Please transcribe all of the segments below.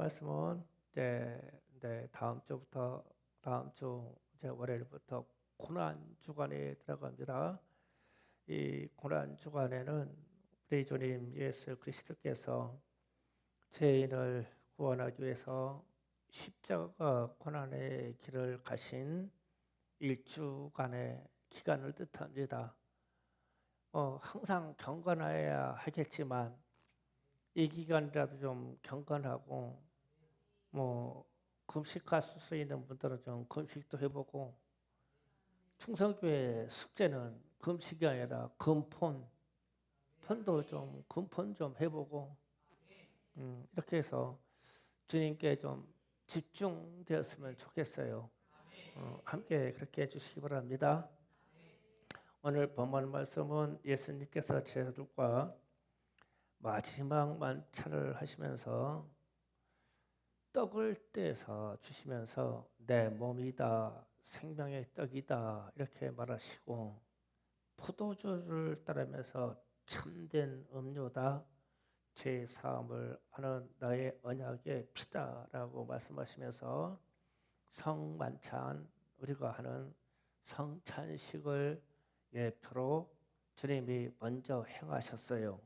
말씀은 다음 주 이제 월요일부터 고난 주간에 들어갑니다. 이 고난 주간에는 우리 주님 예수 그리스도께서 죄인을 구원하기 위해서 십자가 고난의 길을 가신 일주간의 기간을 뜻합니다. 항상 경건해야 하겠지만 이 기간이라도 좀 경건하고 금식할 수 있는 분들은 좀 금식도 해보고, 충성교회 숙제는 금식이 아니라 금폰 좀 해보고, 이렇게 해서 주님께 좀 집중되었으면 좋겠어요. 함께 그렇게 해주시기 바랍니다. 오늘 본문 말씀은 예수님께서 제자들과 마지막 만찬을 하시면서 떡을 떼서 주시면서 내 몸이다, 생명의 떡이다 이렇게 말하시고, 포도주를 따르면서 참된 음료다, 죄 사함을 하는 나의 언약의 피다라고 말씀하시면서 성만찬, 우리가 하는 성찬식을 예표로 주님이 먼저 행하셨어요.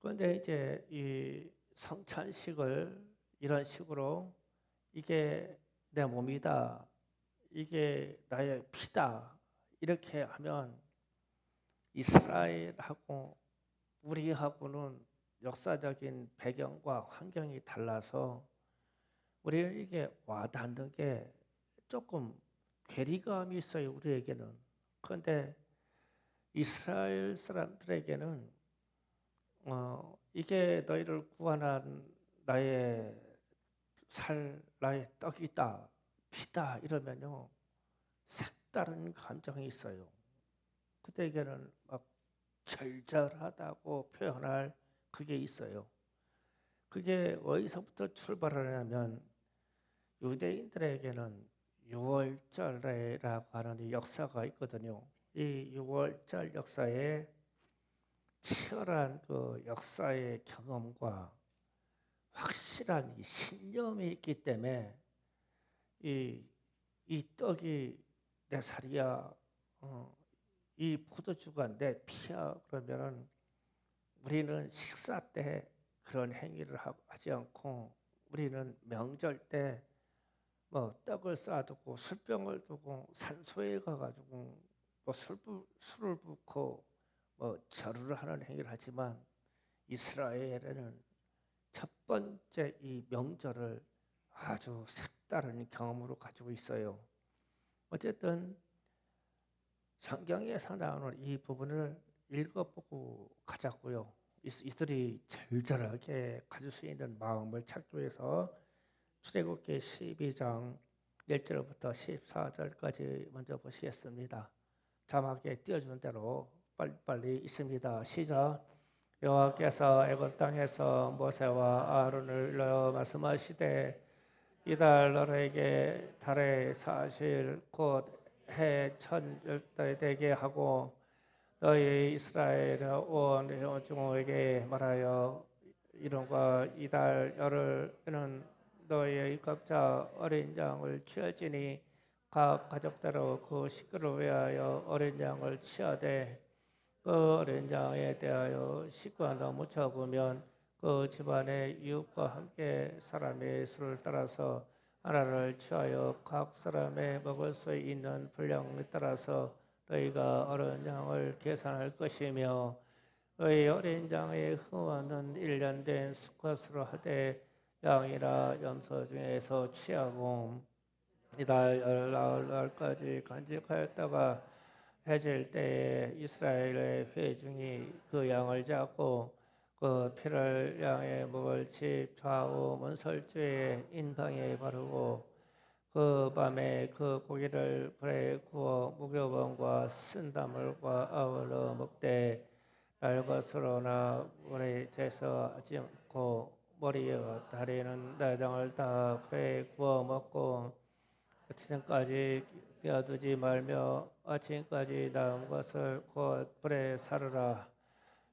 그런데 이제 이 성찬식을 이런 식으로 이게 내 몸이다, 이게 나의 피다 이렇게 하면 이스라엘하고 우리하고는 역사적인 배경과 환경이 달라서 우리는 이게 와닿는 게 조금 괴리감이 있어요, 우리에게는. 그런데 이스라엘 사람들에게는 이게 너희를 구원한 나의 나의 떡이다, 피다 이러면요 색다른 감정이 있어요. 그때에게는 막 절절하다고 표현할 그게 있어요. 그게 어디서부터 출발하냐면 유대인들에게는 유월절이라고 하는 이 역사가 있거든요. 이 유월절 역사에 치열한 그 역사의 경험과 확실한 이 신념이 있기 때문에 이 떡이 내 살이야, 이 포도주가 내 피야 그러면은 우리는 식사 때 그런 행위를 하지 않고, 우리는 명절 때 떡을 쌓아두고 술병을 두고 산소에 가가지고 술을 붓고 절을 하는 행위를 하지만, 이스라엘에는 첫 번째 이 명절을 아주 색다른 경험으로 가지고 있어요. 어쨌든 성경에서 나오는 이 부분을 읽어보고 가자고요. 이들이 절절하게 가질 수 있는 마음을 찾기 위해서 출애굽기 12장 1절부터 14절까지 먼저 보시겠습니다. 자막에 띄워주는 대로 빨리빨리 있습니다. 시작. 여호와께서 애굽 땅에서 모세와 아론을 불러 말씀하시되, 이달 너희에게 달의 사실 곧 해 천절대 되게 하고, 너희 이스라엘 온 회중에게 말하여 이른과 이달 열흘에는 너희의 각자 어린 양을 취할지니 각 가족대로 그 식구를 위하여 어린 양을 취하되, 그 어린 양에 대하여 식구가 너무 적으면 그 집안의 이웃과 함께 사람의 수를 따라서 하나를 취하여 각 사람의 먹을 수 있는 분량에 따라서 너희가 어린 양을 계산할 것이며, 너희 어린 양의 흠없는 1년 된 수컷으로 하되 양이나 염소 중에서 취하고, 이달 열나흘날까지 간직하였다가 해질 때에 이스라엘의 회중이 그 양을 잡고 그 피를 양의 먹을 집 좌우 문설주의 인방에 바르고, 그 밤에 그 고기를 불에 구워 무교병과 쓴다물과 아울러 먹되, 날 것으로나 물에 대서 하지 않고 머리와 다리는 내장을 다 불에 구워 먹고 아침까지 떼어두지 말며 아침까지 남은 것을 곧 불에 사르라.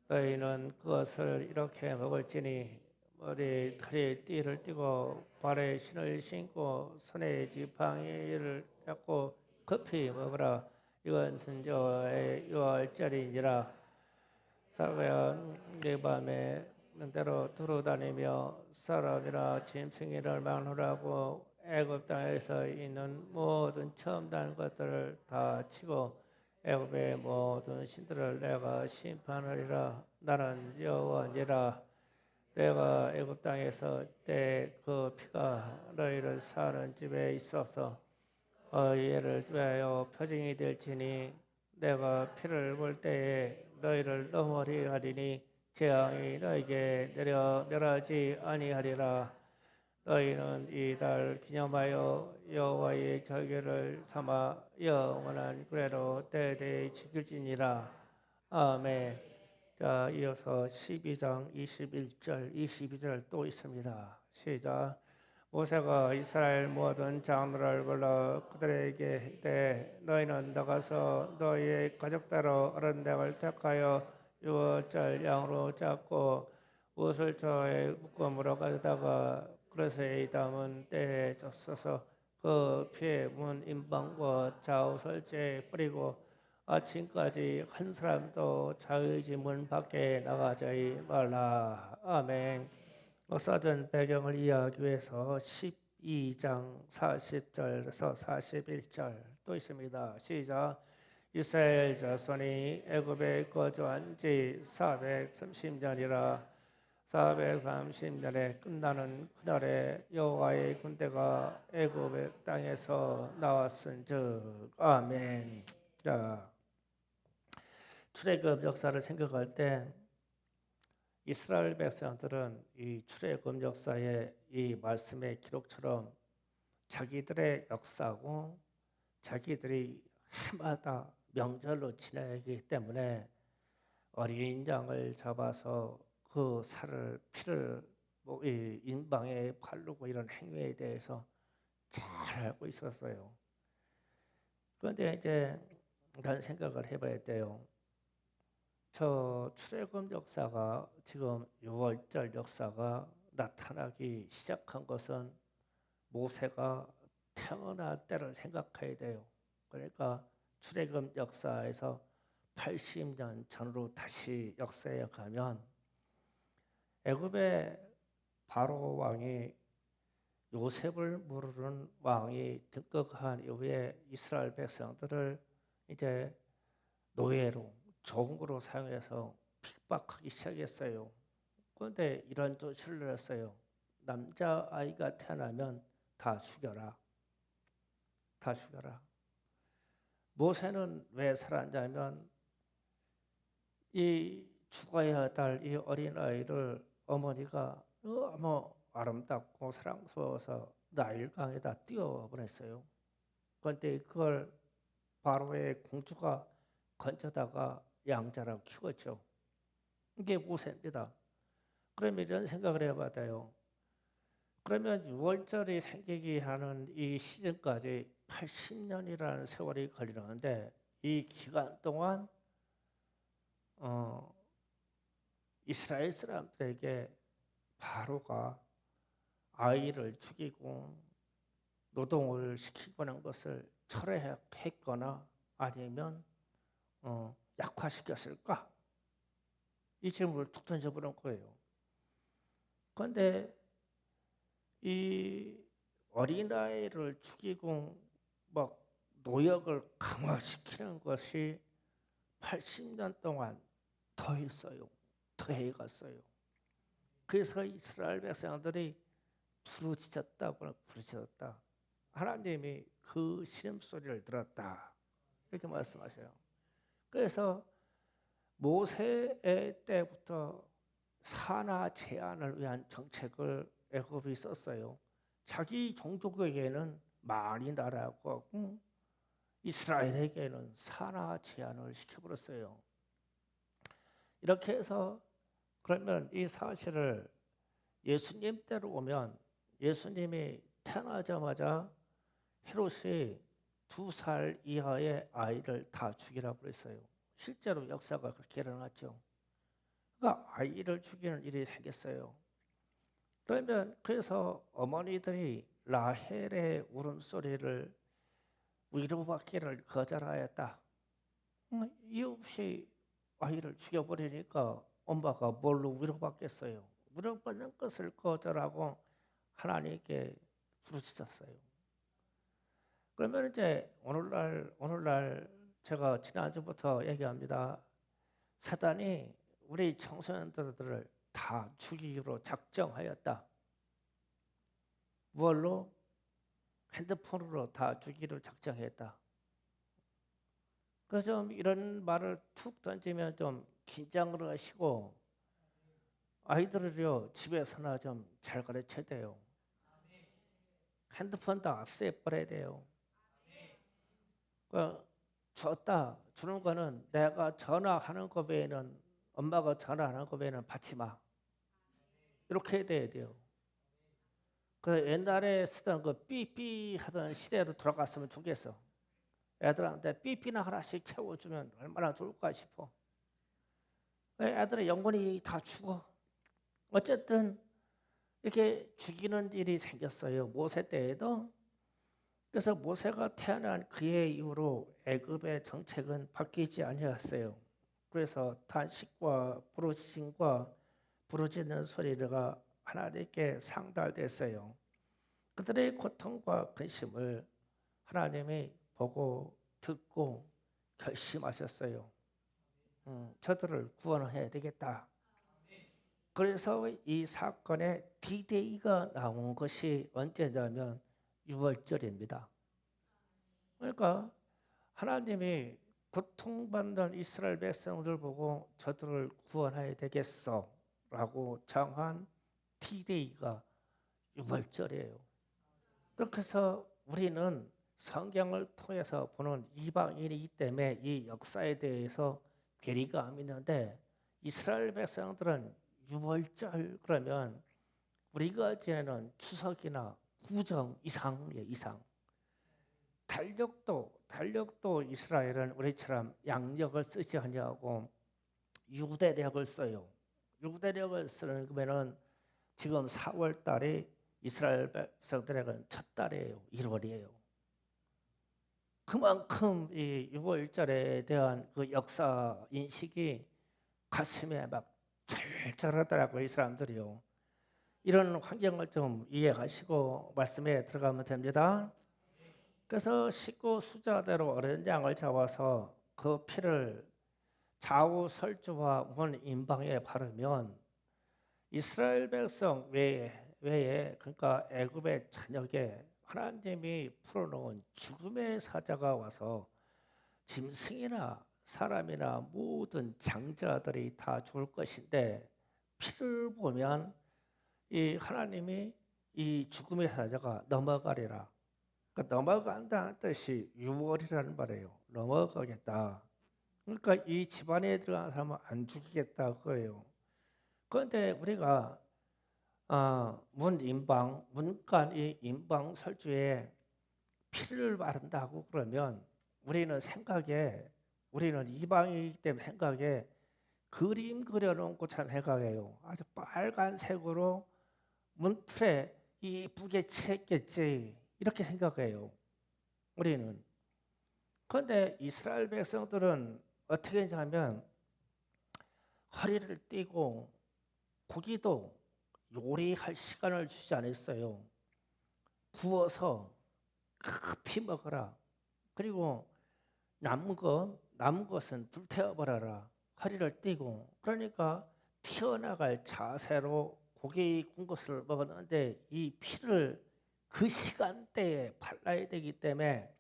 너희는 그것을 이렇게 먹을지니 머리에 털에 띠를 띠고 발에 신을 신고 손에 지팡이를 잡고 급히 먹으라. 이것은 저의 유월절이니라. 사고야 네 밤에 때로 두루다니며 사람이나 짐승이를 막노라고 애굽 땅에서 있는 모든 처음 난 것들을 다 치고 애굽의 모든 신들을 내가 심판하리라. 나는 여호와니라. 내가 애굽 땅에서 때 그 피가 너희를 사는 집에 있어서 얘를 위하여 표징이 될지니 내가 피를 볼 때에 너희를 넘어리 하리니 재앙이 너희에게 내려 멸하지 아니하리라. 너희는 이 달 기념하여 여호와의 절기를 삼아 영원한 규례로 대대히 지킬지니라. 아멘. 자, 이어서 12장 21절, 22절 또 있습니다. 시작. 모세가 이스라엘 모든 장로를 불러 그들에게 이르되 너희는 나가서 너희의 가족대로 어른덱을 택하여 유월절 양으로 잡고 옷을 저의 묶음으로 가져다가 그릇에 담은 때에 젖어서 그 피에 문 임방과 좌우설제에 뿌리고 아침까지 한 사람도 자의 집 문 밖에 나가지 말라. 아멘. 역사전 배경을 이해하기 위해서 12장 40절에서 41절 또 있습니다. 시작. 이스라엘 자손이 애굽에 거주한 지 430년이라. 430년에 끝나는 그날에 여호와의 군대가 애굽의 땅에서 나왔은즉. 아멘. 자, 출애굽 역사를 생각할 때 이스라엘 백성들은 이 출애굽 역사의 이 말씀의 기록처럼 자기들의 역사고 자기들이 해마다 명절로 지내기 때문에 어린 양을 잡아서 그 살을 피를 이 인방에 바르고 이런 행위에 대해서 잘 알고 있었어요. 그런데 이제 이런 생각을 해봐야 돼요. 저 출애굽 역사가 지금 6월절 역사가 나타나기 시작한 것은 모세가 태어날 때를 생각해야 돼요. 그러니까 출애굽 역사에서 80년 전으로 다시 역사에 가면 애굽의 바로 왕이 요셉을 모르는 왕이 등극한 이후에 이스라엘 백성들을 이제 노예로 종으로 사용해서 핍박하기 시작했어요. 그런데 이런 조치를 했어요. 남자 아이가 태어나면 다 죽여라. 다 죽여라. 모세는 왜 살았냐면 이 죽어야 할 이 어린 아이를 어머니가 너무 아름답고 사랑스러워서 나일강에다 띄워보냈어요. 그런데 그걸 바로의 공주가 건져다가 양자라고 키웠죠. 이게 모세입니다. 그러면 이런 생각을 해봐요. 그러면 6월절이 생기게 하는 이 시즌까지 80년이라는 세월이 걸리는데 이 기간 동안 이스라엘 사람들에게 바로가 아이를 죽이고 노동을 시키고 하는 것을 철회했거나 아니면 약화시켰을까? 이 질문을 툭 던져보는 거예요. 그런데 이 어린아이를 죽이고 막 노역을 강화시키는 것이 80년 동안 더 있어요. 더 해갔어요. 그래서 이스라엘 백성들이 부르짖었다고 부르짖었다. 하나님이 그 신음소리를 들었다. 이렇게 말씀하셔요. 그래서 모세의 때부터 산하 제한을 위한 정책을 애굽이 썼어요. 자기 종족에게는 많이 나라고 이스라엘에게는 산하 제한을 시켜버렸어요. 이렇게 해서 그러면 이 사실을 예수님 때로 오면 예수님이 태어나자마자 헤롯이 2살 이하의 아이를 다 죽이라고 그랬어요. 실제로 역사가 그렇게 일어났죠. 그러니까 아이를 죽이는 일이 생겼어요. 그러면 그래서 어머니들이 라헬의 울음소리를 위로받기를 거절하였다. 이유 없이 아이를 죽여버리니까 엄마가 뭘로 위로받겠어요? 위로받는 것을 거절하고 하나님께 부르짖었어요. 그러면 이제 오늘날 제가 지난주부터 얘기합니다. 사단이 우리 청소년들을 다 죽이기로 작정하였다. 무엇로? 핸드폰으로 다 죽이기로 작정했다. 그래서 좀 이런 말을 툭 던지면 좀 긴장을 하시고 아이들을요 집에서나 좀 잘 가르쳐야 돼요. 핸드폰 다 없애버려야 돼요. 그 주는 거는 내가 전화하는 거 외에는 엄마가 전화하는 거 외에는 받지 마. 이렇게 해야 돼요. 그 옛날에 쓰던 그 삐삐 하던 시대로 돌아갔으면 좋겠어. 애들한테 삐삐나 하나씩 채워주면 얼마나 좋을까 싶어. 애들의 영혼이 다 죽어. 어쨌든 이렇게 죽이는 일이 생겼어요. 모세 때에도. 그래서 모세가 태어난 그해 이후로 애굽의 정책은 바뀌지 아니었어요. 그래서 탄식과 부르짖음과 부르짖는 소리가 하나님께 상달됐어요. 그들의 고통과 근심을 하나님이 보고 듣고 결심하셨어요. 저들을 구원해야 되겠다. 그래서 이 사건의 D-Day가 나온 것이 언제냐면 6월절입니다. 그러니까 하나님이 고통받는 이스라엘 백성들 보고 저들을 구원해야 되겠어 라고 정한 D-Day가 6월절이에요. 그렇게 해서 우리는 성경을 통해서 보는 이방인이기 때문에 이 역사에 대해서 괴리감이 있는데 이스라엘 백성들은 6월절 그러면 우리가 지내는 추석이나 구정 이상이에요. 이상. 달력도 이스라엘은 우리처럼 양력을 쓰지 아니하고 유대력을 써요. 유대력을 쓰는 거면은 지금 4월 달이 이스라엘 백성들에게는 첫 달이에요. 1월이에요. 그만큼 이 6월절에 대한 그 역사 인식이 가슴에 막 절절하더라고요. 이 사람들이요. 이런 환경을 좀 이해하시고 말씀에 들어가면 됩니다. 그래서 식구 수자대로 어린 양을 잡아서 그 피를 좌우 설주와 문 임방에 바르면 이스라엘 백성 외에 그러니까 애굽의 전역에 하나님이 풀어놓은 죽음의 사자가 와서 짐승이나 사람이나 모든 장자들이 다 죽을 것인데 피를 보면 이 하나님이 이 죽음의 사자가 넘어가리라. 그러니까 넘어간다는 뜻이 유월이라는 말이에요. 넘어가겠다. 그러니까 이 집안에 들어간 사람은 안 죽이겠다 그거예요. 그런데 우리가 문간 이 임방 설주에 피를 바른다고 그러면 우리는 이방이기 때문에 생각에 그림 그려놓은 것처럼 생각해요. 아주 빨간색으로 문틀에 이쁘게 칠했겠지 이렇게 생각해요. 우리는. 그런데 이스라엘 백성들은 어떻게 했냐면 허리를 띠고 고기도 요리할 시간을 주지 않았어요. 구워서 급히 먹어라. 그리고 남은 것은 불태워버려라. 허리를 띠고. 그러니까 튀어나갈 자세로 고기 구운 것을 먹었는데 이 피를 그 시간대에 발라야 되기 때문에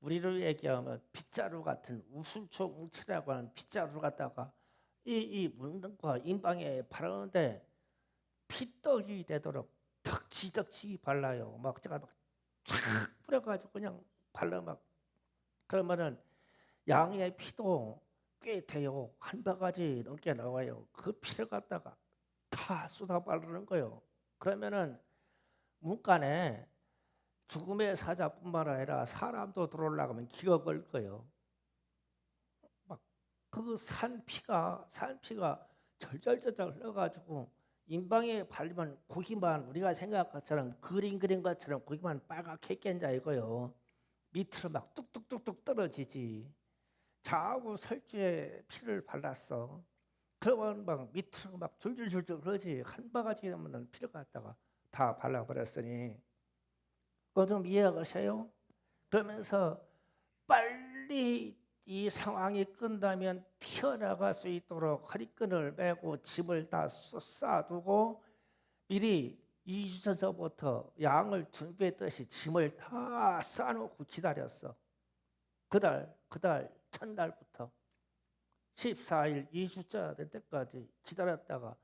우리를 얘기하면 빗자루 같은 우순초 뭉치라고 하는 빗자루 갖다가 이 문과 임방에 바르는데 피떡이 되도록 덕지덕지 발라요. 막 제가 막 쫙 뿌려가지고 그냥 발라 막 그러면은 양의 피도 꽤 돼요. 한 바가지 넘게 나와요. 그 피를 갖다가 다 쏟아 바르는 거예요. 그러면은 문간에 죽음의 사자뿐만 아니라 사람도 들어오려고 하면 기가 걸 거예요. 막 그 산 피가 절절절절 흘러가지고 인방에 바르면 고기만 우리가 생각한 것처럼 그린 것처럼 고기만 빨갛게 깬자 이거요. 밑으로 막 뚝뚝뚝뚝 떨어지지. 좌우 설주에 피를 발랐어. 그러면 막 밑으로 막 줄줄줄줄 그러지. 한 바가지 되면 피를 갖다가 다 발라버렸으니 그거 좀 이해가 가세요? 그러면서 빨리 이 상황이 끝나면 튀어나갈 수 있도록 허리끈을 매고 짐을 다 쌓아두고 미리 2주 전서부터 양을 준비했듯이 짐을 다 쌓아놓고 기다렸어. 그달 첫날부터 14일 2주차 될 때까지 기다렸다가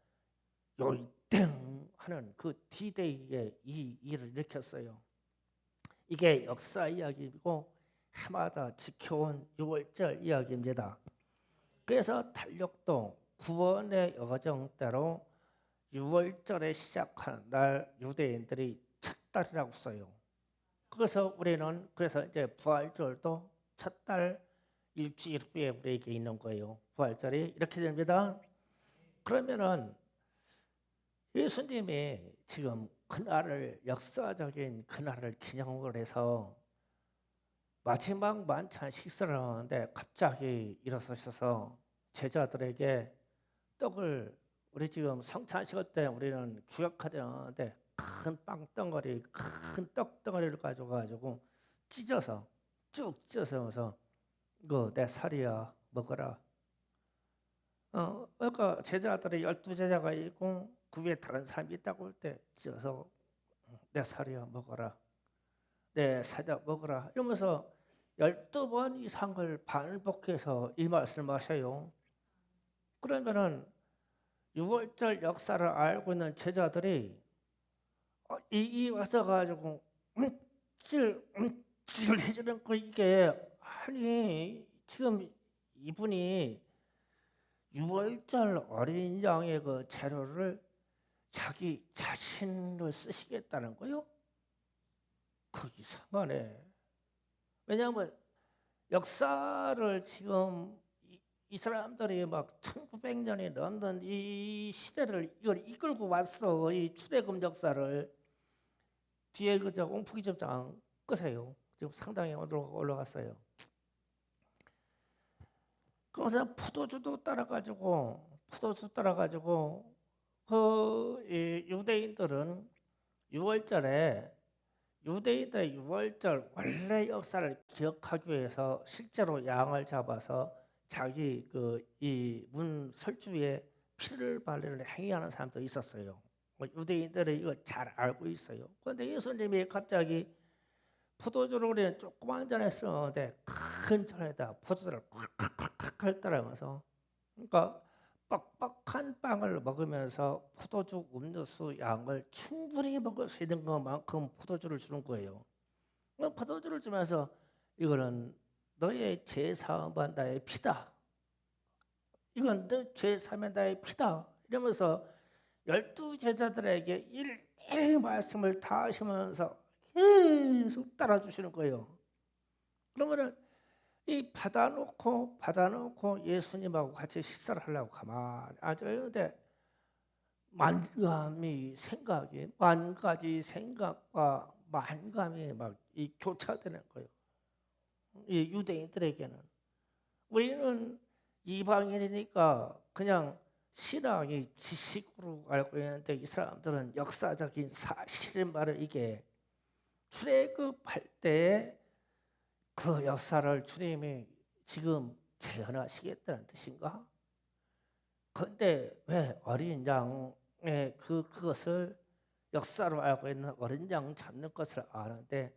요이땡 하는 그 D-Day에 이 일을 일으켰어요. 이게 역사 이야기이고 해마다 지켜온 6월절 이야기입니다. 그래서 달력도 구원의 여정대로 6월절에 시작한 날 유대인들이 첫 달이라고 써요. 그래서 우리는 이제 부활절도 첫 달 일주일 후에 우리에게 있는 거예요. 부활절이 이렇게 됩니다. 그러면은 예수님이 지금 그날을 역사적인 그날을 기념을 해서 마지막 만찬 식사를 하는데 갑자기 일어서셔서 제자들에게 떡을 우리 지금 성찬식을 때 우리는 규격하되는데 큰 빵덩어리, 큰 떡덩어리를 가지고 찢어서 쭉 찢어서 이거 내 살이야 먹어라. 그러니까 제자들이 12제자가 있고 그 위에 다른 사람이 있다고 할 때 찢어서 내 살이야 먹어라. 내 살이야 먹어라. 이러면서 12번 이상을 반복해서 이 말씀을 하셔요. 그러면은 6월절 역사를 알고 있는 제자들이 이 와서 가지고 찔 해주는 거 이게 아니 지금 이분이 6월절 어린 양의 그 재료를 자기 자신을 쓰시겠다는 거요? 그 이상하네. 왜냐하면 역사를 지금 이 사람들이 막 1900년이 넘는 이 시대를 이걸 이끌고 왔어. 이 출애굽 역사를 뒤에 그저 옹푸기 점장 끄세요. 지금 상당히 올라갔어요. 그래서 포도주 따라가지고 그 유대인들은 6월절에 유대인의 6월절 원래 역사를 기억하기 위해서 실제로 양을 잡아서 자기 그 이 문 설주에 피를 바르는 행위하는 사람도 있었어요. 유대인들은 이걸 잘 알고 있어요. 그런데 예수님이 갑자기 포도주를 우리는 조그만 잔에 쓰는데 큰 잔에다 포도주를 콱콱콱콱 따라가면서 그러니까 뻑뻑한 빵을 먹으면서 포도주 음료수 양을 충분히 먹을 수 있는 것만큼 포도주를 주는 거예요. 포도주를 주면서 이거는 너의 죄 사함은 나의 피다. 이건 너 죄 사면 나의 피다. 이러면서 12제자들에게 일일이 말씀을 다 하시면서 계속 따라주시는 거예요. 그러면은 이 받아놓고 예수님하고 같이 식사를 하려고 가만히 앉아있는데 만 가지 생각과 만감이 막 이 교차되는 거예요. 이 유대인들에게는 우리는 이방인이니까 그냥 신앙이 지식으로 알고 있는데 이 사람들은 역사적인 사실인 말을 이게 출애굽할 때 그 역사를 주님이 지금 재현하시겠다는 뜻인가? 그런데 왜 어린 양의 그것을 역사로 알고 있는 어린 양 잡는 것을 아는데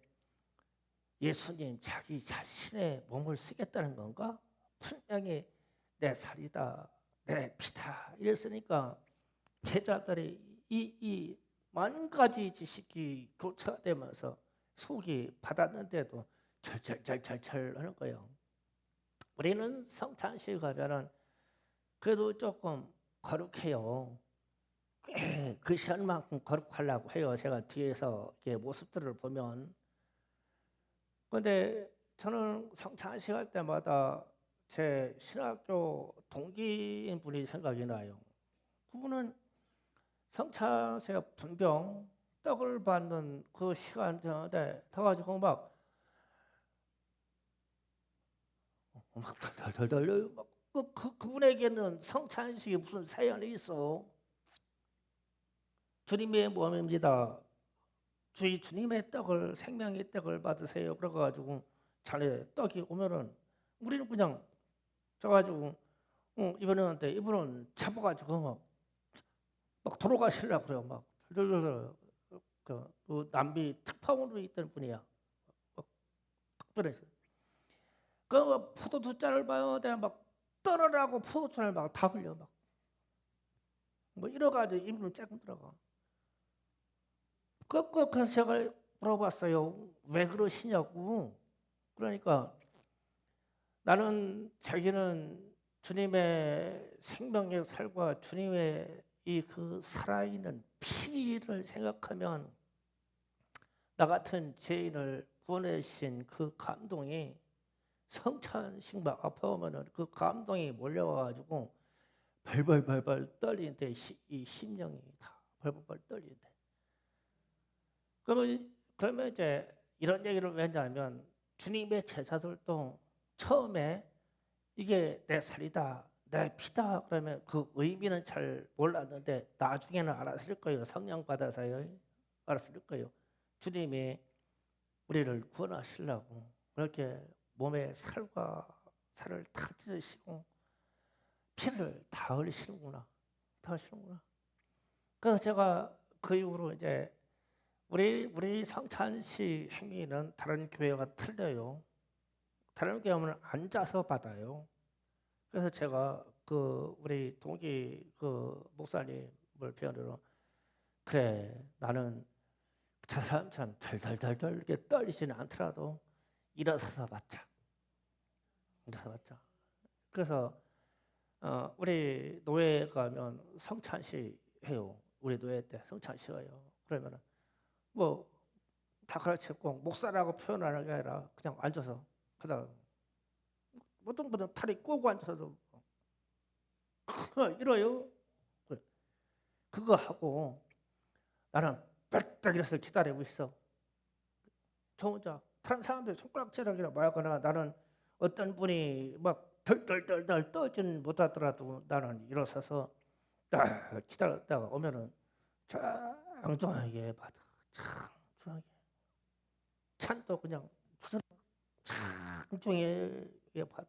예수님 자기 자신의 몸을 쓰겠다는 건가? 분명히 내 살이다, 내 피다 이랬으니까 제자들이 이 만 가지 지식이 교차되면서 속이 받았는데도 절절절절절 하는 거예요. 우리는 성찬식 가면은 그래도 조금 거룩해요. 꽤 그 시간만큼 거룩하려고 해요. 제가 뒤에서 이렇게 모습들을 보면. 그런데 저는 성찬식 할 때마다 제 신학교 동기인 분이 생각이 나요. 그분은 성찬세가 분병 떡을 받는 그 시간대에 가지고 막 덜덜덜 그분에게는 성찬식이 무슨 사연이 있어. 주님의 몸입니다. 주님의 떡을 생명의 떡을 받으세요. 그래가지고 자네 떡이 오면은 우리는 그냥 져가지고 이분은 잡아가지고 막 돌아가시려고 그래요. 막 덜덜덜 그 남비 특파원으로 있던 분이야. 막 특별했어. 그 포도주 잔을 봐요. 내가 막 떠나라고 포도주를 막 다 흘려 막. 뭐 이래가지고 이분은 조금 들어가. 그래서 제가 물어봤어요. 왜 그러시냐고. 그러니까 나는 자기는 주님의 생명의 살과 주님의 이 그 살아있는 피를 생각하면 나 같은 죄인을 구원해 주신 그 감동이 성찬식 막 앞에 오면은 그 감동이 몰려와가지고 벌벌벌벌 떨리는데 이 심령이 다 벌벌벌 떨리는데 그러면 이제 이런 얘기를 왜 하냐면 주님의 제자들도 처음에 이게 내 살이다 내 피다 그러면 그 의미는 잘 몰랐는데 나중에는 알았을 거예요. 성령 받아서요. 알았을 거예요. 주님이 우리를 구원하시려고 그렇게 몸에 살과 살을 다 찢으시고 피를 다 흘리시는구나. 다 하시는구나. 그래서 제가 그 이후로 이제 우리 성찬식 행위는 다른 교회가 틀려요. 다른 교회는 앉아서 받아요. 그래서 제가 그 우리 동기 그 목사님을 배우러 그래 나는 저 사람처럼 덜덜덜덜 이렇게 떨리지는 않더라도 일어서서 받자. 일어서서 받자. 그래서 우리 노예 가면 성찬식 해요. 우리 노예 때 성찬식 해요. 그러면은 뭐 다 가르쳤고 목사라고 표현하는 게 아니라 그냥 앉아서 그다 어떤 분은 다리 꼬고 앉아서 이래요. 그거 하고 나는 빽빽 일어서 기다리고 있어. 저 혼자 다른 사람들 손가락질하기나 말거나 나는 어떤 분이 막 덜덜덜덜 떠지는 못하더라도 나는 일어서서 딱 기다렸다가 오면은 장조하게 받아. 장조하게 찬도 그냥 무슨 장조하게 받아.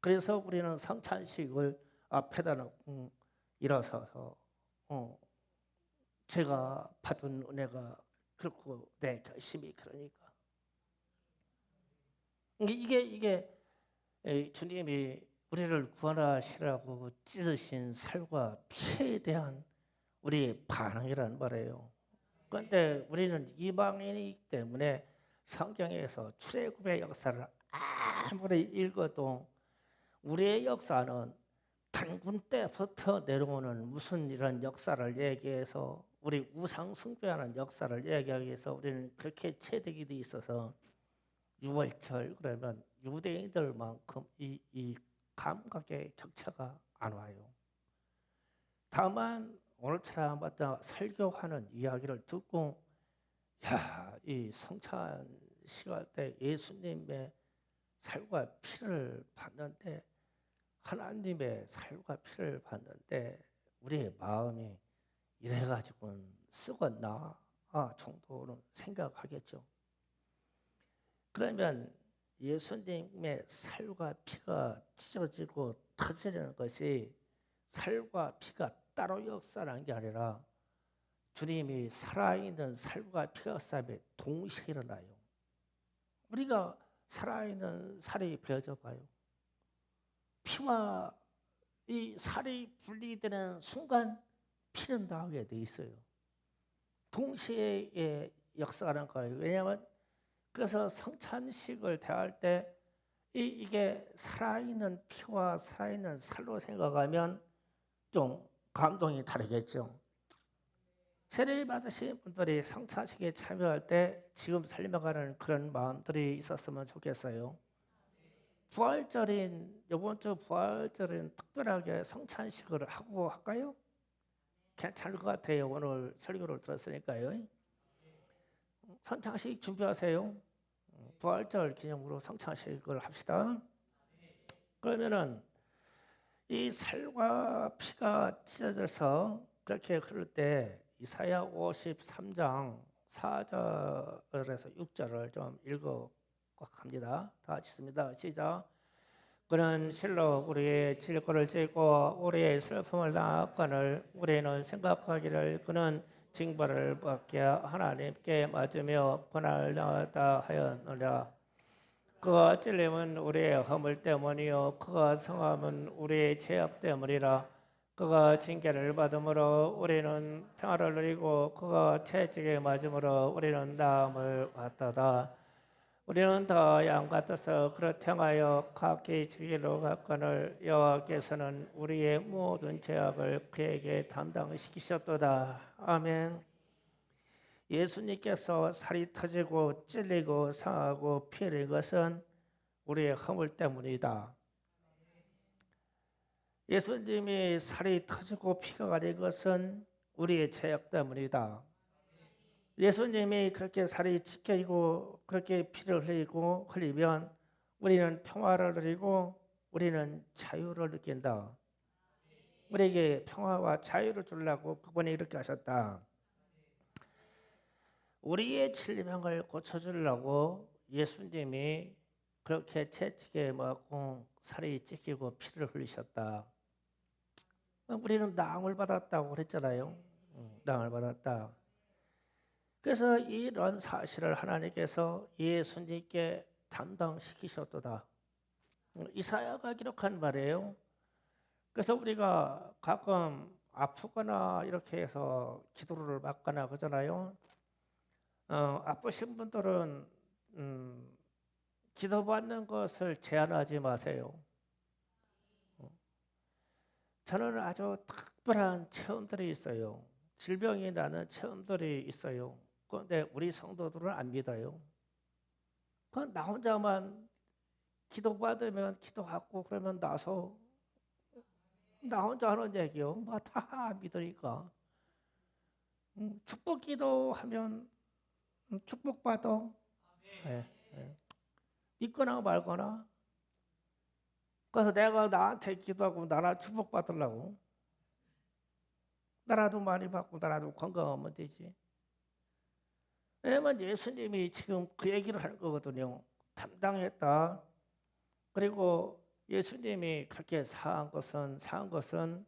그래서 우리는 성찬식을 앞에다 놓고 일어서서 제가 받은 은혜가 그렇고 내 결심이 그러니까 이게 주님이 우리를 구원하시라고 찢으신 살과 피에 대한 우리의 반응이란 말이에요. 그런데 우리는 이방인이기 때문에 성경에서 출애굽의 역사를 아무리 읽어도 우리의 역사는 단군 때부터 내려오는 무슨 이런 역사를 얘기해서 우리 우상 숭배하는 역사를 얘기하기 위해서 우리는 그렇게 체득이 돼 있어서 6월절 그러면 유대인들만큼 이 감각의 격차가 안 와요. 다만 오늘처럼 마다 설교하는 이야기를 듣고 이 성찬 시간 때 예수님의 살과 피를 받는데 하나님의 살과 피를 받는데 우리의 마음이 이래가지고는 쓰겄나 정도는 생각하겠죠. 그러면 예수님의 살과 피가 찢어지고 터지는 것이 살과 피가 따로 역사라는 게 아니라 주님이 살아있는 살과 피가 싸움에 동시에 일어나요. 우리가 살아있는 살이 베어져 봐요. 피와 이 살이 분리되는 순간 피는 나오게 돼 있어요. 동시에 역사하는 거예요. 왜냐하면 그래서 성찬식을 대할 때 이게 살아있는 피와 살아있는 살로 생각하면 좀 감동이 다르겠죠. 세례 받으신 분들이 성찬식에 참여할 때 지금 설명하는 그런 마음들이 있었으면 좋겠어요. 부활절인 이번 주 부활절인 특별하게 성찬식을 하고 할까요? 괜찮을 것 같아요. 오늘 설교를 들었으니까요. 성찬식 준비하세요. 부활절 기념으로 성찬식을 합시다. 그러면은 이 살과 피가 찢어져서 그렇게 흐를 때 이사야 53장 4절에서 6절을 좀 읽어 갑니다. 다 같이 있습니다. 시작. 그는 실로 우리의 질고를 찌고 우리의 슬픔을 당하거늘 우리는 생각하기를 그는 징벌을 받게 하나님께 맞으며 고난을 당하다 하였느냐. 그가 찔림은 우리의 허물 때문이요 그가 성함은 우리의 죄악 때문이라. 그가 징계를 받음으로 우리는 평화를 누리고 그가 채찍에 맞음으로 우리는 나음을 받도다. 우리는 다 양 같아서 그렇 행하여 각기 지기로 갔거늘 여호와께서는 우리의 모든 죄악을 그에게 담당시키셨도다. 아멘. 예수님께서 살이 터지고 찔리고 상하고 피 흘린 것은 우리의 허물 때문이다. 예수님이 살이 터지고 피가 가린 것은 우리의 죄악 때문이다. 예수님이 그렇게 살이 찢기고 그렇게 피를 흘리면 우리는 평화를 누리고 우리는 자유를 느낀다. 우리에게 평화와 자유를 주려고 그분이 이렇게 하셨다. 우리의 질병을 고쳐주려고 예수님이 그렇게 채찍에 맞고 살이 찢기고 피를 흘리셨다. 우리는 나음을 받았다고 그랬잖아요. 나음을 받았다. 그래서 이런 사실을 하나님께서 예수님께 담당시키셨도다. 이사야가 기록한 말이에요. 그래서 우리가 가끔 아프거나 이렇게 해서 기도를 받거나 그러잖아요. 아프신 분들은 기도받는 것을 제한하지 마세요. 저는 아주 특별한 체험들이 있어요. 질병이 나는 체험들이 있어요. 그런데 우리 성도들은 안 믿어요. 나 혼자만 기도받으면 기도하고 그러면 나서 나 혼자 하는 얘기요. 뭐 다 믿으니까. 축복 기도하면 축복받아. 네, 네. 믿거나 말거나. 그래서 내가 나한테 기도하고 나라 축복받으려고. 나라도 많이 받고 나라도 건강하면 되지. 왜냐면 예수님이 지금 그 얘기를 하는 거거든요. 담당했다. 그리고 예수님이 그렇게 사한 것은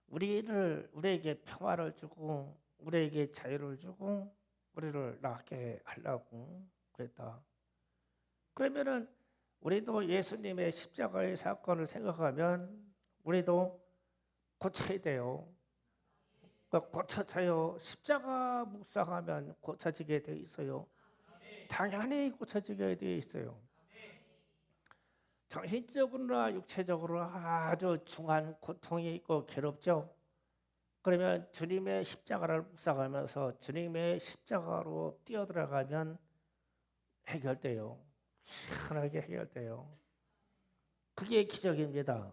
우리에게 평화를 주고 우리에게 자유를 주고 우리를 낫게 하려고 그랬다. 그러면은 우리도 예수님의 십자가의 사건을 생각하면 우리도 고쳐야 돼요. 고쳐져요. 십자가 묵상하면 고쳐지게 돼 있어요. 당연히 고쳐지게 돼 있어요. 정신적으로나 육체적으로 아주 중한 고통이 있고 괴롭죠. 그러면 주님의 십자가를 묵상하면서 주님의 십자가로 뛰어들어가면 해결돼요. 시원하게 해결돼요. 그게 기적입니다.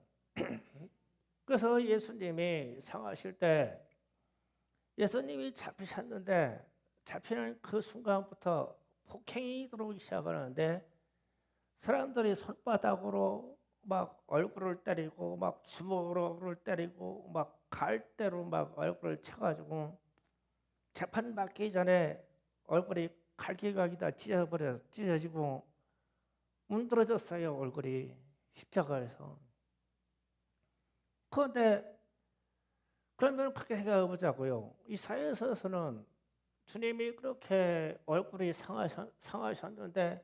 그래서 예수님이 상하실 때 예수님이 잡히셨는데 잡히는 그 순간부터 폭행이 들어오기 시작하는데 사람들이 손바닥으로 막 얼굴을 때리고 막 주먹으로 때리고 막 갈대로 막 얼굴을 쳐가지고 재판 받기 전에 얼굴이 갈기각이 다 찢어지고 문드러졌어요. 얼굴이 십자가에서. 그런데 그러면 그렇게 생각해 보자고요. 이 사회에서는 주님이 그렇게 얼굴이 상하셨는데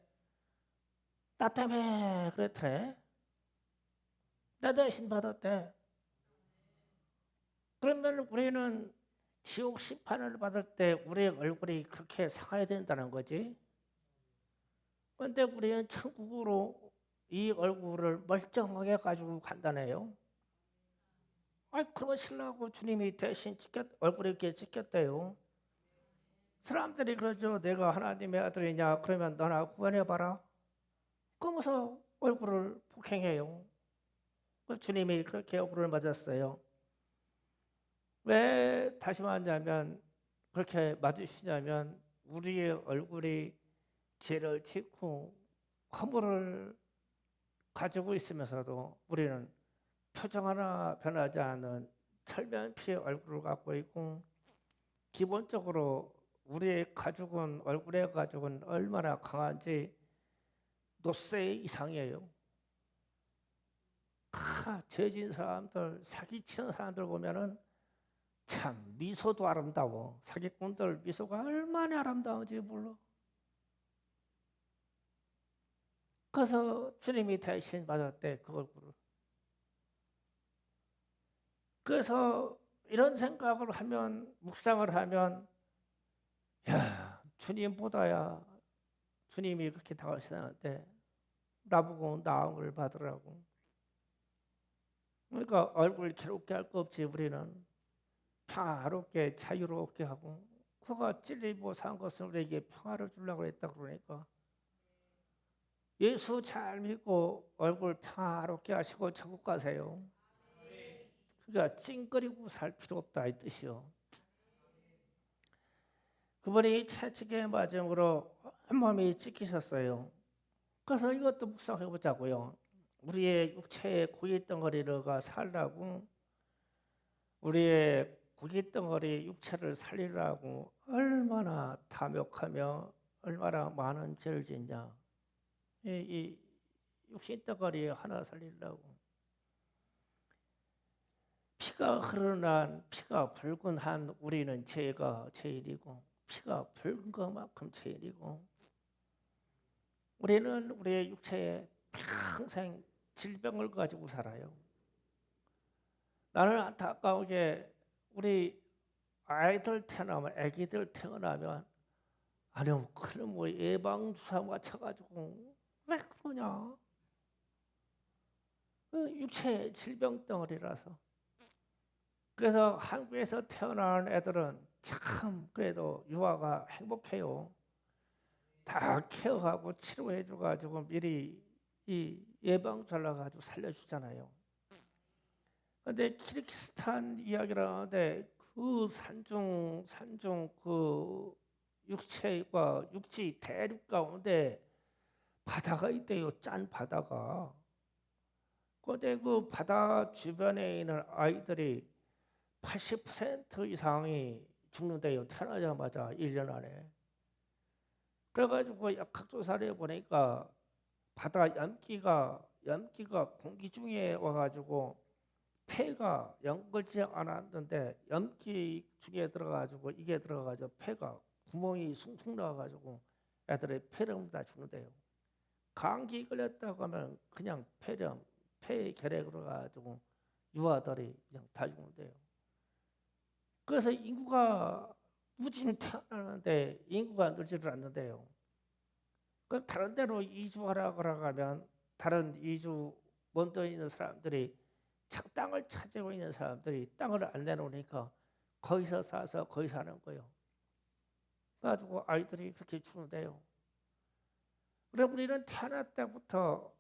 나 때문에 그랬대. 나 대신 받았대. 그러면 우리는 지옥 심판을 받을 때 우리의 얼굴이 그렇게 상해야 된다는 거지. 그런데 우리는 천국으로 이 얼굴을 멀쩡하게 가지고 간다네요. 그러시려고 주님이 대신 얼굴에 이렇게 찍혔대요. 사람들이 그러죠. 내가 하나님의 아들이냐? 그러면 너나 구원해봐라. 그러면서 얼굴을 폭행해요. 주님이 그렇게 얼굴을 맞았어요. 왜 다시 말하자면 그렇게 맞으시냐면 우리의 얼굴이 죄를 짓고 허물을 가지고 있으면서도 우리는 표정 하나 변하지 않은 철면피의 얼굴을 갖고 있고, 기본적으로 우리의 가죽은, 얼굴의 가죽은 얼마나 강한지 노쇠 이상이에요. 죄진 사람들, 사기치는 사람들 보면은 참 미소도 아름다워. 사기꾼들 미소가 얼마나 아름다운지 몰라. 그래서 주님이 대신 맞았대, 그 얼굴을. 그래서 이런 생각을 하면, 묵상을 하면, 야, 주님보다야 주님이 그렇게 다가시는데 나보고 나음을 받으라고. 그러니까 얼굴 괴롭게 할 거 없지. 우리는 평화롭게 자유롭게 하고, 그가 찔리고 산 것은 우리에게 평화를 주려고 했다. 그러니까 예수 잘 믿고 얼굴 평화롭게 하시고 천국 가세요. 그러니까 찡그리고 살 필요 없다 이 뜻이요. 그분이 채찍에 맞음으로 온몸이 찢기셨어요. 그래서 이것도 묵상해 보자고요. 우리의 육체의 고기 덩어리가 살라고, 우리의 고기 덩어리 육체를 살리라고 얼마나 탐욕하며 얼마나 많은 죄를 짓냐. 이 육신 덩어리 하나 살리려고. 피가 흐르는, 피가 붉은 한 우리는 죄가 죄인이고, 피가 붉은 것만큼 죄인이고, 우리는 우리의 육체에 평생 질병을 가지고 살아요. 나는 안타까우게 우리 아이들 태어나면, 아기들 태어나면, 아니 그럼 뭐 예방 주사 맞춰가지고 왜 그러냐? 육체 질병 덩어리라서. 그래서 한국에서 태어난 애들은 참 그래도 유아가 행복해요. 다 케어하고 치료해줘가지고 미리 이 예방 잘라가지고 살려주잖아요. 근데 키르기스탄 이야기를 하는데 그 산중 그 육체와 육지 대륙 가운데 바다가 있대요. 짠 바다가. 근데 그 바다 주변에 있는 아이들이 80% 이상이 죽는데요. 태어나자마자 1년 안에. 그래가지고 약학조사를 해보니까 바다 염기가 공기 중에 와가지고 폐가 연결지 않았는데 염기 중에 들어가지고 이게 들어가지고 폐가 구멍이 숭숭 나와가지고 애들의 폐렴 다 죽는데요. 감기 걸렸다고 하면 그냥 폐결핵으로 가지고 유아들이 그냥 다 죽는데요. 그래서 인구가 무진 태어나는데 인구가 늘지를 않는데요. 그럼 다른 데로 이주하라 그러면 다른 이주 먼저 있는 사람들이 땅을 차지하고 있는 사람들이 땅을 안 내놓으니까 거기서 사서 거기 사는 거예요. 그래가지고 아이들이 그렇게 죽는데요. 그럼 우리는 태어날 때부터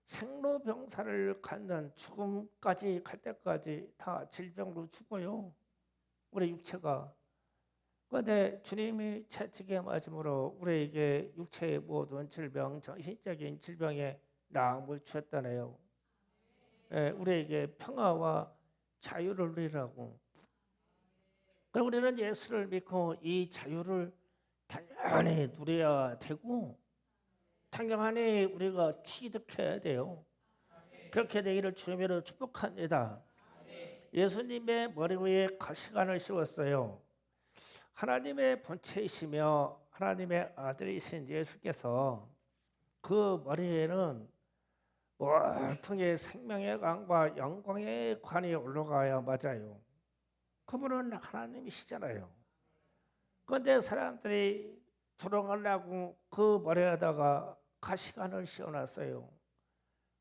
생로병사를 갖는 죽음까지 갈 때까지 다 질병으로 죽어요. 우리 육체가. 그런데 주님이 채찍에 맞음으로 우리에게 육체의 모든 질병, 정신적인 질병에 나음을 주셨다네요. 예, 우리에게 평화와 자유를 누리라고. 그럼 우리는 예수를 믿고 이 자유를 당연히 누려야 되고, 당연히 우리가 취득해야 돼요. 그렇게 되기를 주님으로 축복합니다. 예수님의 머리 위에 가시관을 씌웠어요. 하나님의 본체이시며 하나님의 아들이신 예수께서 그 머리에는 월통의 생명의 관과 영광의 관이 올라가야 맞아요. 그분은 하나님이시잖아요. 그런데 사람들이 조롱하려고 그 머리에다가 가시관을 씌워놨어요.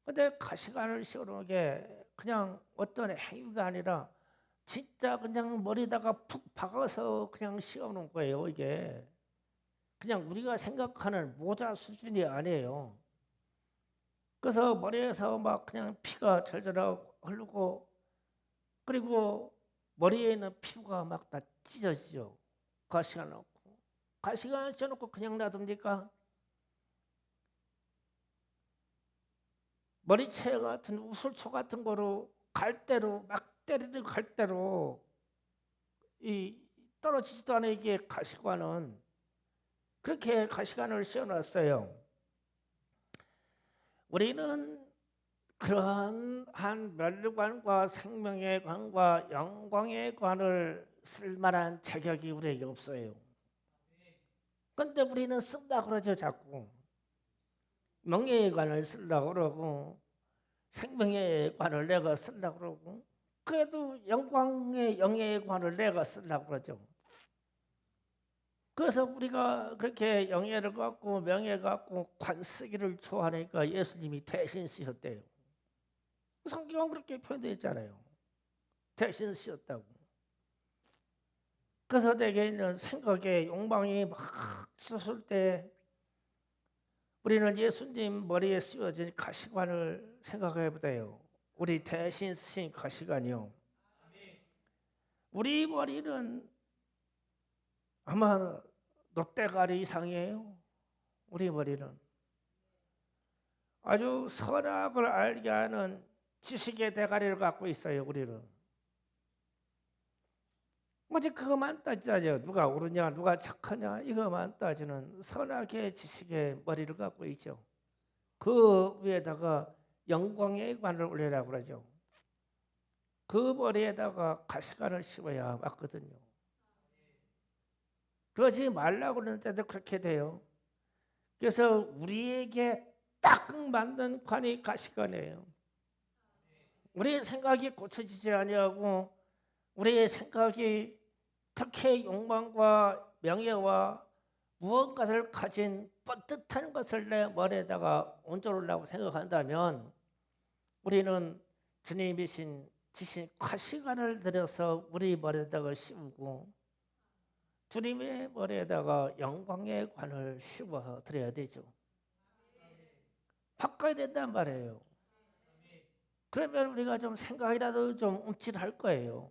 근데 가시관을 씌우는 게 그냥 어떤 행위가 아니라 진짜 그냥 머리다가 푹 박아서 그냥 씌우는 거예요. 이게 그냥 우리가 생각하는 모자 수준이 아니에요. 그래서 머리에서 막 그냥 피가 절절 흐르고, 그리고 머리에 있는 피부가 막 다 찢어지죠. 가시가 넣고. 가시가 쪄놓고 그냥 놔둡니까? 머리채 같은 우슬초 같은 거로 갈대로 막 때리는 갈대로 이 떨어지지도 않아 이게 가시관은 그렇게 가시관을 씌워놨어요. 우리는 그러한 한 멸류관과 생명의 관과 영광의 관을 쓸만한 자격이 우리에게 없어요. 그런데 우리는 쓴다 그러죠. 자꾸 명예의 관을 쓰려고 그러고 생명의 관을 내가 쓰려고 그러고 그래도 영광의 영예의 관을 내가 쓰려고 그러죠. 그래서 우리가 그렇게 영예를 갖고 명예 갖고 관 쓰기를 좋아하니까 예수님이 대신 쓰셨대요. 성경은 그렇게 표현되어 있잖아요. 대신 쓰셨다고. 그래서 내게 있는 생각에 욕망이 막 솟을 때 우리는 예수님 머리에 씌워진 가시관을 생각해 보세요. 우리 대신 쓰신 가시관이요. 우리 머리는 아마 놋대가리 이상이에요. 우리 머리는 아주 선악을 알게 하는 지식의 대가리를 갖고 있어요. 우리는 오직 그것만 따지죠. 누가 옳으냐 누가 착하냐 이것만 따지는 선악의 지식의 머리를 갖고 있죠. 그 위에다가 영광의 관을 올리라고 그러죠. 그 머리에다가 가시관을 씌워야 맞거든요. 그러지 말라고 그러는데도 그렇게 돼요. 그래서 우리에게 딱 맞는 관이 가시관이에요. 우리의 생각이 고쳐지지 아니하고 우리의 생각이 그렇게 욕망과 명예와 무언가를 가진 뻗듯한 것을 내 머리에다가 얹어놓으려고 생각한다면 우리는 주님이신 지신 가시관을 들여서 우리 머리에다가 씌우고 주님의 머리에다가 영광의 관을 씌워 드려야 되죠. 바꿔야 된단 말이에요. 그러면 우리가 좀 생각이라도 좀 움찔할 거예요.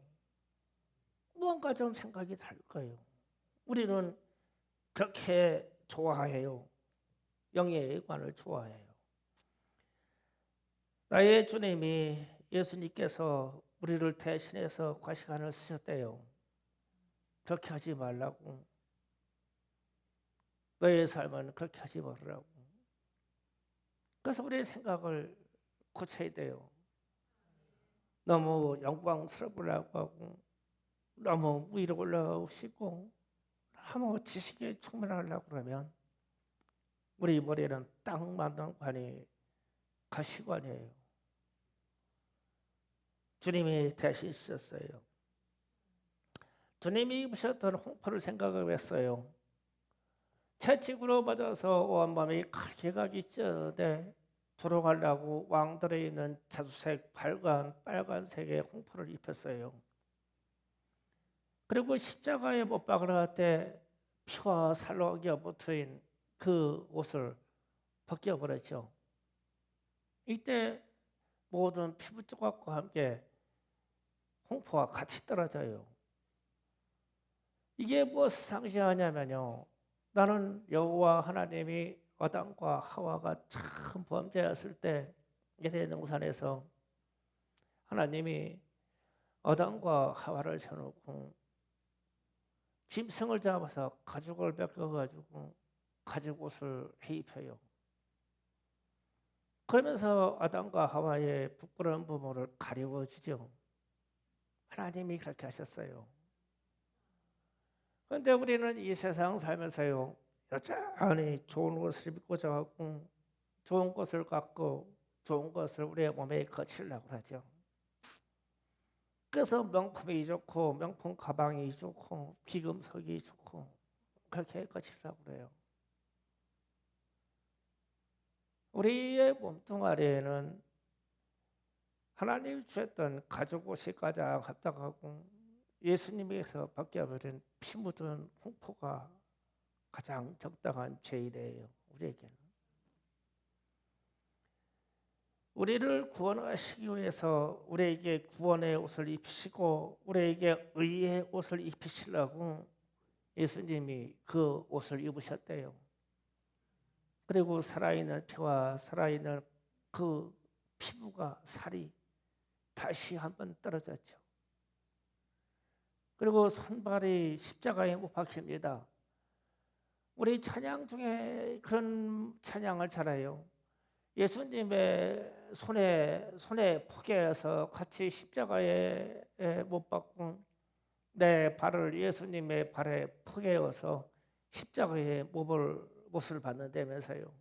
무언가 좀 생각이 달 거예요. 우리는 그렇게 좋아해요. 영예의 관을 좋아해요. 나의 주님이 예수님께서 우리를 대신해서 가시관을 쓰셨대요. 그렇게 하지 말라고. 너의 삶은 그렇게 하지 말라고. 그래서 우리의 생각을 고쳐야 돼요. 너무 영광스러우려고 하고 너무 위로 올라가고 싶고 너무 지식에 충만하려고 그러면 우리 머리에는 딱 맞는 관이 가시관이에요. 주님이 대신 쓰셨어요. 주님이 입으셨던 홍포를 생각을 했어요. 채찍으로 맞아서 온몸이 칼개각이 쩌는데 조롱하려고 왕들에 있는 자주색 빨간색의 홍포를 입혔어요. 그리고 십자가에 못 박으러 때 피와 살로 엉겨붙은 그 옷을 벗겨버렸죠. 이때 모든 피부 조각과 함께 홍포가 같이 떨어져요. 이게 무엇을 상징하냐면요. 나는 여호와 하나님이 아담과 하와가 참 범죄했을 때 에덴 동산에서 하나님이 아담과 하와를 세워놓고 짐승을 잡아서 가죽을 벗겨가지고 가죽 옷을 해입혀요. 그러면서 아담과 하와의 부끄러운 부모를 가리워주죠. 하나님이 그렇게 하셨어요. 그런데 우리는 이 세상 살면서요. 여전히 좋은 옷을 입고자 하고 좋은 것을 갖고 좋은 것을 우리의 몸에 거치려고 하죠. 그래서 명품이 좋고 명품 가방이 좋고 귀금속이 좋고 그렇게 거치려고 해요. 우리의 몸뚱아리에는 하나님이 주셨던 가죽 옷이 가장 합당하고 예수님께서 벗겨버린 피 묻은 홍포가 가장 적당한 죄이래요. 우리에게는. 우리를 구원하시기 위해서 우리에게 구원의 옷을 입히시고 우리에게 의의 옷을 입히시려고 예수님이 그 옷을 입으셨대요. 그리고 살아있는 피와 살아있는 그 피부가 살이 다시 한번 떨어졌죠. 그리고 손발이 십자가에 못 박힙니다. 우리 찬양 중에 그런 찬양을 잘해요. 예수님의 손에 포개어서 같이 십자가에 못 박고 내 발을 예수님의 발에 포개어서 십자가에 못을 받는다면서요.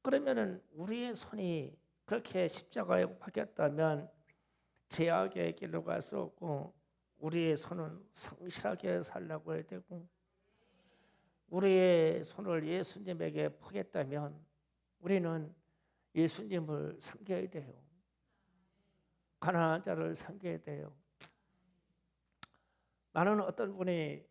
그러면은 우리의 손이 그렇게 십자가에 박혔다면 죄악의 길로 갈 수 없고 우리의 손은 성실하게 살라고 해야 되고 우리의 손을 예수님에게 포겠다면 우리는 예수님을 섬겨야 돼요. 가난한 자를 섬겨야 돼요. 나는 어떤 분이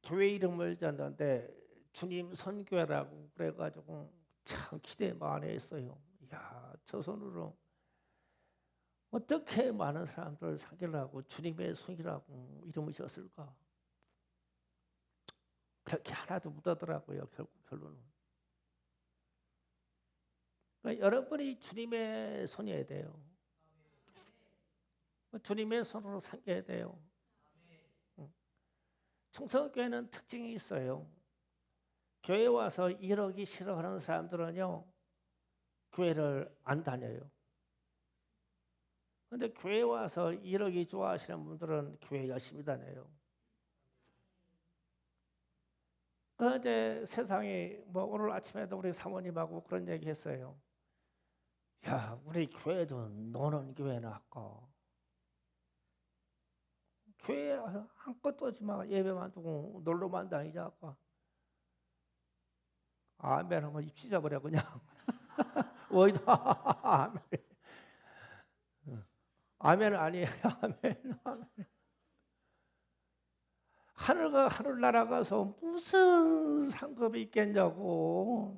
교회 이름을 졌는데 주님 선교회라고 그래가지고 참 기대 많이 했어요. 야, 저 손으로 어떻게 많은 사람들을 섬기려고 주님의 손이라고 이름을 지었을까? 그렇게 하나도 못하더라고요. 결론은. 그러니까 여러분이 주님의 손이어야 돼요. 주님의 손으로 섬겨야 돼요. 충성교회는 특징이 있어요. 교회 와서 이러기 싫어하는 사람들은요, 교회를 안 다녀요. 그런데 교회 와서 이러기 좋아하시는 분들은 교회 열심히 다녀요. 그런데 세상이 뭐 오늘 아침에도 우리 사모님하고 그런 얘기 했어요. 야, 우리 교회도 노는 교회나 할까? 교회 아무것도 하지 마. 예배만 두고 놀러만 다니자 할까? 아멘 하면 입 찢어버려 그냥. 어이다. 아멘. 아멘 아니에요. 아멘. 하늘과 하늘나라 가서 무슨 상급이 있겠냐고.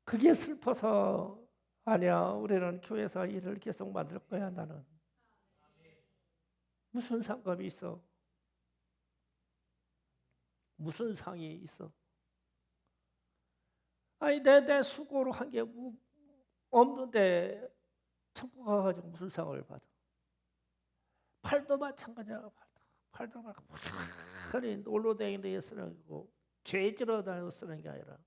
그게 슬퍼서 아니야. 우리는 교회에서 일을 계속 만들 거야. 나는. 무슨 상급이 있어? 무슨 상이 있어? 아니 내 수고로 한 게 없는데 천국 가가지고 무슨 상을 받아? 팔도 마찬가지야. 팔도 막 흔히 놀러 다니는 데 쓰는 거고 죄지러 다니고 쓰는 게 아니라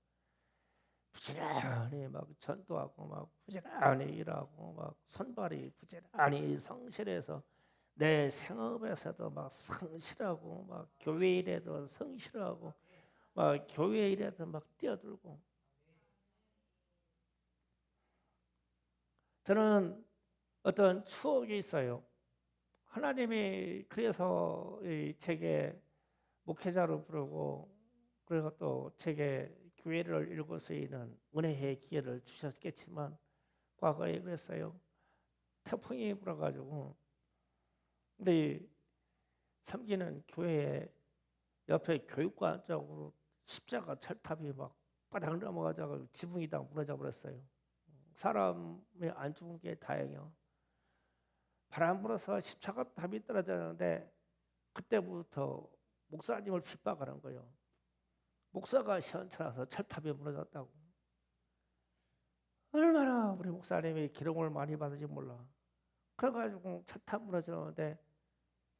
부지런히 막 전도하고 막 부지런히 일하고 막 손발이 부지런히 성실해서 내 생업에서도 막 성실하고 막 교회 일에도 성실하고 막 교회 일에도 막 뛰어들고 저는 어떤 추억이 있어요. 하나님이 그래서 이 제게 목회자로 부르고 그리고 또 제게 교회를 일궈 쓰이는 은혜의 기회를 주셨겠지만 과거에 그랬어요. 태풍이 불어가지고 근데 섬기는 교회에 옆에 교육관 쪽으로 십자가 철탑이 막 바닥 넘어가자고 지붕이 다 무너져 버렸어요. 사람이 안 죽은 게 다행이요. 바람 불어서 십자가 탑이 떨어졌는데 그때부터 목사님을 핍박하는 거예요. 목사가 시원찮아서 철탑이 무너졌다고. 얼마나 우리 목사님이 기름을 많이 받은지 몰라. 그래가지고 철탑 무너졌는데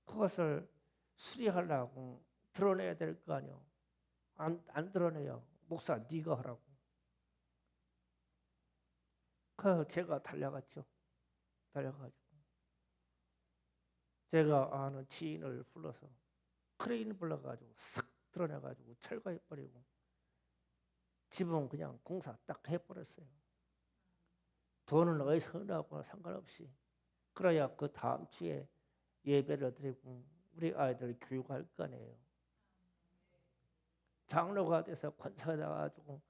그것을 수리하려고 드러내야 될 거 아니요. 안 드러내요. 목사 네가 하라고. 그 제가 달려갔죠. 달려가지고 제가 아는 지인을 불러서 크레인 불러가지고 싹 드러내가지고 철거해버리고 지붕 그냥 공사 딱 해버렸어요. 돈은 어디서 나고 상관없이. 그래야 그 다음 주에 예배를 드리고 우리 아이들 교육할 거 아니에요. 장로가 돼서 권사가 나가지고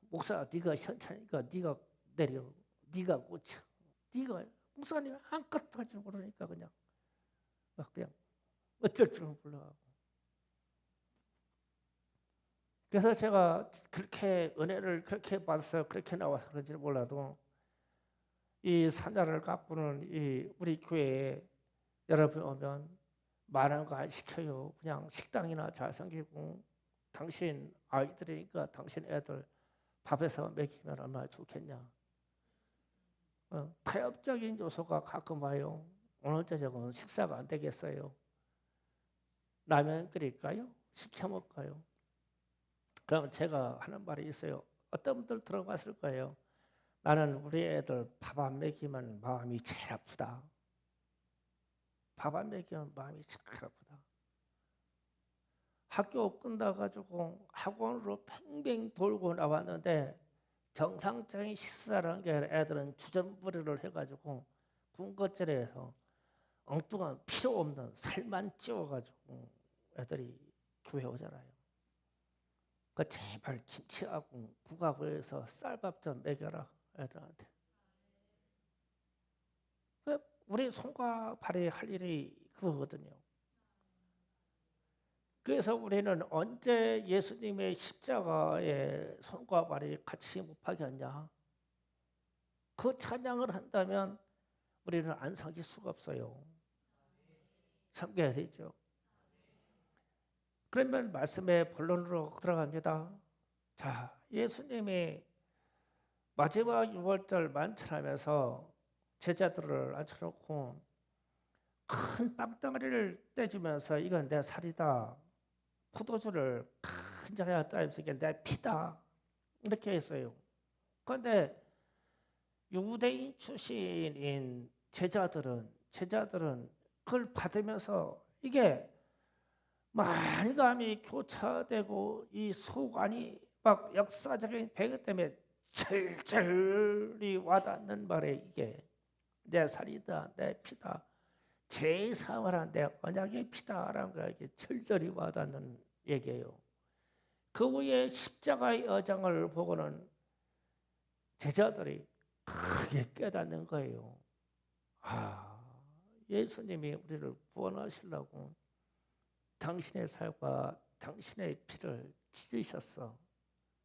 목사 네가 현찬이니까 네가 내려 네가 고쳐 네가 목사님 아무것도 할 줄 모르니까 그냥 막 그냥 어쩔 줄은 몰라. 그래서 제가 그렇게 은혜를 그렇게 받아서 그렇게 나와서 그런지 몰라도 이 산자를 가꾸는 이 우리 교회에 여러분 오면 많은 거 안 시켜요. 그냥 식당이나 잘 생기고 당신 아이들이니까 당신 애들 밥에서 먹이면 얼마나 좋겠냐. 타협적인 요소가 가끔 와요. 오늘 저녁은 식사가 안 되겠어요. 라면 끓일까요? 시켜 먹을까요? 그럼 제가 하는 말이 있어요. 어떤 분들 들어봤을 거예요. 나는 우리 애들 밥 안 먹이면 마음이 제일 아프다. 밥 안 먹이면 마음이 제일 아프다. 학교 끝나가지고 학원으로 팽팽 돌고 나왔는데 정상적인 식사라는 게 애들은 주전부리를 해가지고 군것질에서 엉뚱한 필요 없는 살만 찌워가지고 애들이 교회 오잖아요. 그 제발 김치하고 국하고 해서 쌀밥 좀 먹여라 애들한테. 우리 손과 발이 할 일이 그거거든요. 그래서 우리는 언제 예수님의 십자가에 손과 발이 같이 못 박였냐? 그 찬양을 한다면 우리는 안 섬길 수가 없어요. 섬겨야 되죠. 그러면 말씀의 본론으로 들어갑니다. 자, 예수님이 마지막 유월절 만찬하면서 제자들을 앉혀놓고 큰 빵덩어리를 떼주면서 이건 내 살이다. 포도주를 큰 잔에 따라서 이게 내 피다. 이렇게 했어요. 그런데 유대인 출신인 제자들은 그걸 받으면서 이게 만감이 교차되고 이 속안이 막 역사적인 배경 때문에 철철이 와닿는 말에 이게 내 살이다, 내 피다, 제3화란 내 언약의 피다라는 거 이게 철저히 와닿는 얘기예요. 그 후에 십자가의 여정을 보고는 제자들이 크게 깨닫는 거예요. 예수님이 우리를 구원하시려고 당신의 살과 당신의 피를 찢으셨어.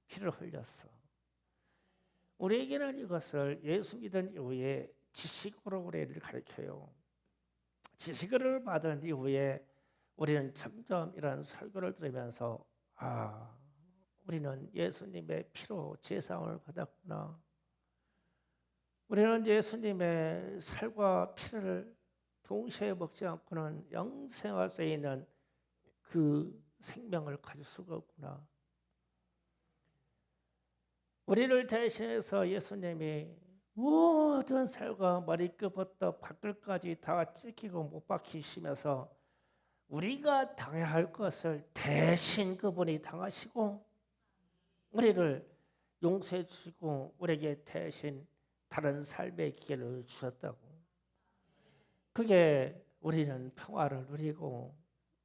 피를 흘렸어. 우리에게는 이것을 예수 믿은 이후에 지식으로 우리를 가르쳐요. 지식을 받은 이후에 우리는 점점 이런 설교를 들으면서 우리는 예수님의 피로 제사함을 받았구나. 우리는 예수님의 살과 피를 동시에 먹지 않고는 영생할 수 있는 그 생명을 가질 수가 없구나. 우리를 대신해서 예수님이 모든 살과 머리끝부터 발끝까지 다 찢기고 못 박히시면서 우리가 당해야 할 것을 대신 그분이 당하시고 우리를 용서해 주시고 우리에게 대신 다른 삶의 기회를 주셨다고. 그게 우리는 평화를 누리고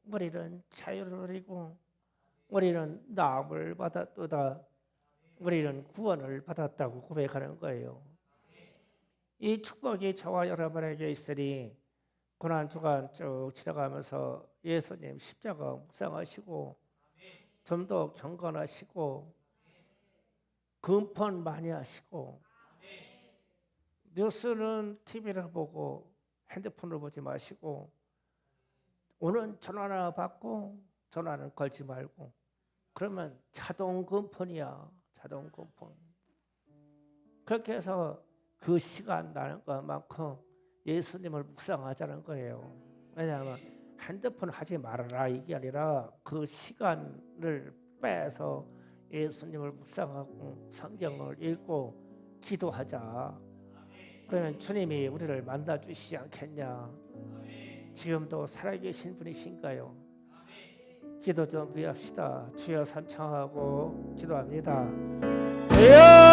우리는 자유를 누리고 우리는 나음을 받았도다. 우리는 구원을 받았다고 고백하는 거예요. 이 축복이 저와 여러분에게 있으니 고난주간 쭉 지나가면서 예수님 십자가 묵상하시고 좀 더 경건하시고 금폰 많이 하시고 뉴스는 TV를 보고 핸드폰을 보지 마시고 오는 전화나 받고 전화는 걸지 말고 그러면 자동 금폰이야. 자동 금폰. 그렇게 해서 그 시간 나는 것만큼 예수님을 묵상하자는 거예요. 왜냐하면 핸드폰 하지 말아라 이게 아니라 그 시간을 빼서 예수님을 묵상하고 성경을 읽고 기도하자. 그러면 주님이 우리를 만나주시지 않겠냐. 지금도 살아계신 분이신가요? 기도 좀 드립시다. 주여 삼창하고 기도합니다. 주여